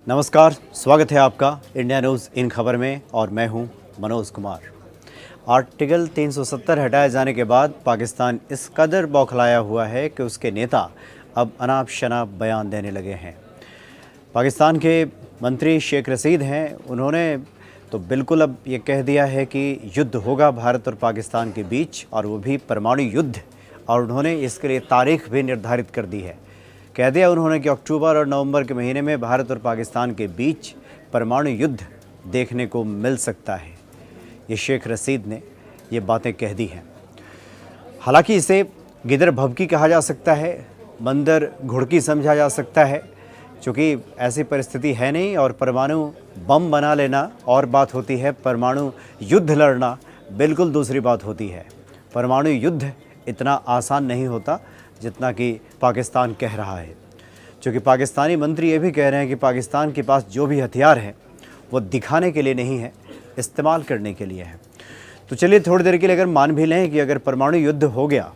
नमस्कार, स्वागत है आपका इंडिया न्यूज़ इन खबर में और मैं हूं मनोज कुमार। आर्टिकल 370 हटाए जाने के बाद पाकिस्तान इस कदर बौखलाया हुआ है कि उसके नेता अब अनाप शनाप बयान देने लगे हैं। पाकिस्तान के मंत्री शेख रशीद हैं, उन्होंने तो बिल्कुल अब ये कह दिया है कि युद्ध होगा भारत और पाकिस्तान के बीच, और वो भी परमाणु युद्ध, और उन्होंने इसके लिए तारीख भी निर्धारित कर दी है। कह दिया उन्होंने कि अक्टूबर और नवंबर के महीने में भारत और पाकिस्तान के बीच परमाणु युद्ध देखने को मिल सकता है। ये शेख रशीद ने ये बातें कह दी हैं। हालांकि इसे गिदर भभकी कहा जा सकता है, बंदर घुड़की समझा जा सकता है, क्योंकि ऐसी परिस्थिति है नहीं। और परमाणु बम बना लेना और बात होती है, परमाणु युद्ध लड़ना बिल्कुल दूसरी बात होती है। परमाणु युद्ध इतना आसान नहीं होता जितना कि पाकिस्तान कह रहा है, क्योंकि पाकिस्तानी मंत्री ये भी कह रहे हैं कि पाकिस्तान के पास जो भी हथियार है वो दिखाने के लिए नहीं है, इस्तेमाल करने के लिए है। तो चलिए थोड़ी देर के लिए अगर मान भी लें कि अगर परमाणु युद्ध हो गया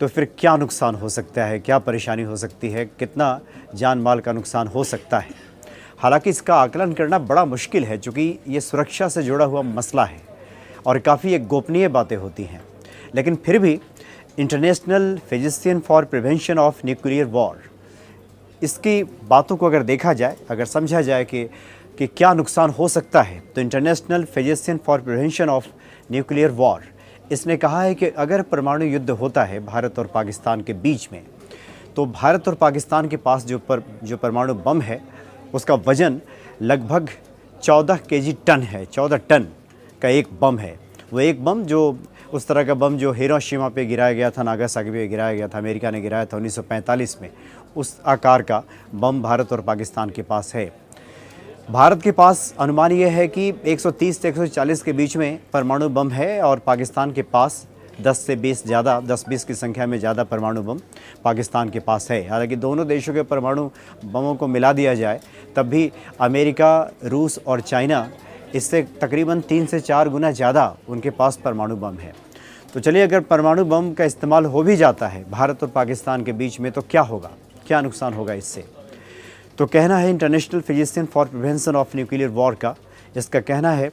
तो फिर क्या नुकसान हो सकता है, क्या परेशानी हो सकती है, कितना जान माल का नुकसान हो सकता है। हालांकि इसका आकलन करना बड़ा मुश्किल है, क्योंकि ये सुरक्षा से जुड़ा हुआ मसला है और काफ़ी एक गोपनीय बातें होती हैं। लेकिन फिर भी international physician for prevention of nuclear war, इसकी बातों को अगर देखा जाए, अगर समझा जाए कि क्या नुकसान हो सकता है, तो international physician for prevention of nuclear war इसने कहा है कि अगर परमाणु युद्ध होता है भारत और पाकिस्तान के बीच में, तो भारत और पाकिस्तान के पास जो परमाणु बम है उसका वज़न लगभग 14 केजी टन है। 14 टन का एक बम है। वो एक बम जो उस तरह का बम जो हिरोशिमा पे गिराया गया था, नागासाकी पे गिराया गया था, अमेरिका ने गिराया था 1945 में, उस आकार का बम भारत और पाकिस्तान के पास है। भारत के पास अनुमान ये है कि 130 से 140 के बीच में परमाणु बम है, और पाकिस्तान के पास 10 से 20 ज़्यादा, 10-20 की संख्या में ज़्यादा परमाणु बम पाकिस्तान के पास है। हालांकि दोनों देशों के परमाणु बमों को मिला दिया जाए तब भी अमेरिका, रूस और चाइना, इससे तकरीबन 3 से 4 गुना ज़्यादा उनके पास परमाणु बम है। तो चलिए अगर परमाणु बम का इस्तेमाल हो भी जाता है भारत और पाकिस्तान के बीच में, तो क्या होगा, क्या नुकसान होगा इससे। तो कहना है international physician for prevention of nuclear war का, इसका कहना है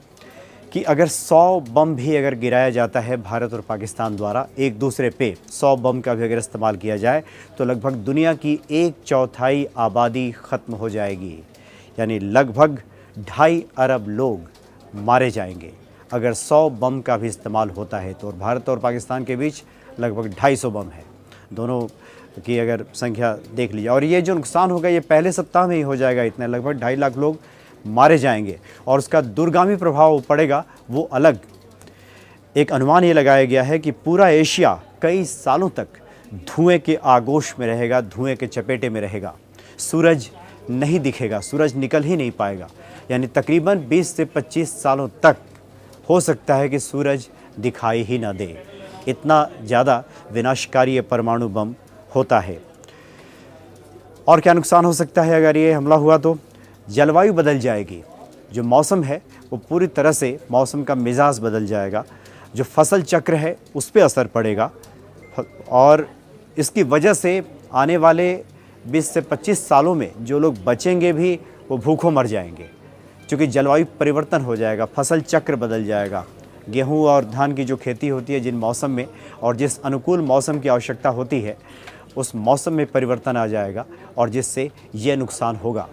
कि अगर 100 बम भी अगर गिराया जाता है भारत और पाकिस्तान द्वारा एक दूसरे पे, 100 बम का भी अगर इस्तेमाल किया जाए, तो लगभग दुनिया की 1/4 आबादी ख़त्म हो जाएगी। यानी लगभग 2.5 अरब लोग मारे जाएंगे अगर 100 बम का भी इस्तेमाल होता है। तो भारत और पाकिस्तान के बीच लगभग 250 बम है, दोनों की अगर संख्या देख लीजिए। और ये जो नुकसान होगा ये पहले सप्ताह में ही हो जाएगा, इतने लगभग 2.5 लाख लोग मारे जाएंगे, और उसका दूरगामी प्रभाव पड़ेगा वो अलग। एक अनुमान ये लगाया गया है कि पूरा एशिया कई सालों तक धुएँ के आगोश में रहेगा, धुएँ के चपेटे में रहेगा। सूरज नहीं दिखेगा, सूरज निकल ही नहीं पाएगा। यानी तकरीबन 20 से 25 सालों तक हो सकता है कि सूरज दिखाई ही ना दे, इतना ज़्यादा विनाशकारी परमाणु बम होता है। और क्या नुकसान हो सकता है अगर ये हमला हुआ तो जलवायु बदल जाएगी, जो मौसम है वो पूरी तरह से मौसम का मिजाज बदल जाएगा, जो फसल चक्र है उस पर असर पड़ेगा, और इसकी वजह से आने वाले 20 से 25 सालों में जो लोग बचेंगे भी वो भूखों मर जाएंगे, क्योंकि जलवायु परिवर्तन हो जाएगा, फसल चक्र बदल जाएगा। गेहूं और धान की जो खेती होती है जिन मौसम में और जिस अनुकूल मौसम की आवश्यकता होती है, उस मौसम में परिवर्तन आ जाएगा, और जिससे ये नुकसान होगा।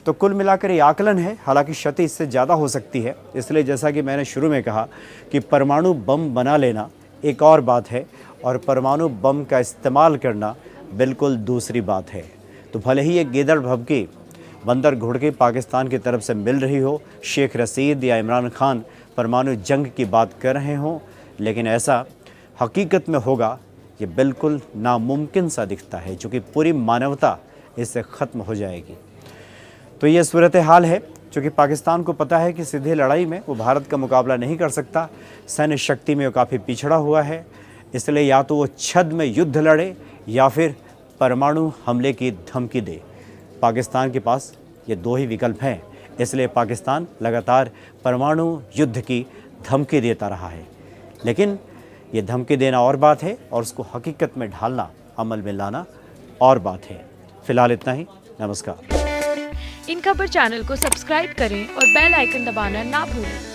तो कुल मिलाकर ये आकलन है, हालांकि क्षति इससे ज़्यादा हो सकती है। इसलिए जैसा कि मैंने शुरू में कहा कि परमाणु बम बना लेना एक और बात है, और परमाणु बम का इस्तेमाल करना बिल्कुल दूसरी बात है। तो भले ही ये गिदड़ भभकी, बंदर घुड़की पाकिस्तान की तरफ से मिल रही हो, शेख रशीद या इमरान खान परमाणु जंग की बात कर रहे हों, लेकिन ऐसा हकीकत में होगा ये बिल्कुल नामुमकिन सा दिखता है, क्योंकि पूरी मानवता इससे ख़त्म हो जाएगी। तो ये सूरत हाल है, क्योंकि पाकिस्तान को पता है कि सीधे लड़ाई में वो भारत का मुकाबला नहीं कर सकता, सैन्य शक्ति में वो काफ़ी पिछड़ा हुआ है। इसलिए या तो वो छद्म में युद्ध लड़े या फिर परमाणु हमले की धमकी दे। पाकिस्तान के पास ये दो ही विकल्प हैं, इसलिए पाकिस्तान लगातार परमाणु युद्ध की धमकी देता रहा है। लेकिन ये धमकी देना और बात है, और उसको हकीकत में ढालना, अमल में लाना और बात है। फिलहाल इतना ही। नमस्कार। इन खबर चैनल को सब्सक्राइब करें और बेल आइकन दबाना ना भूलें।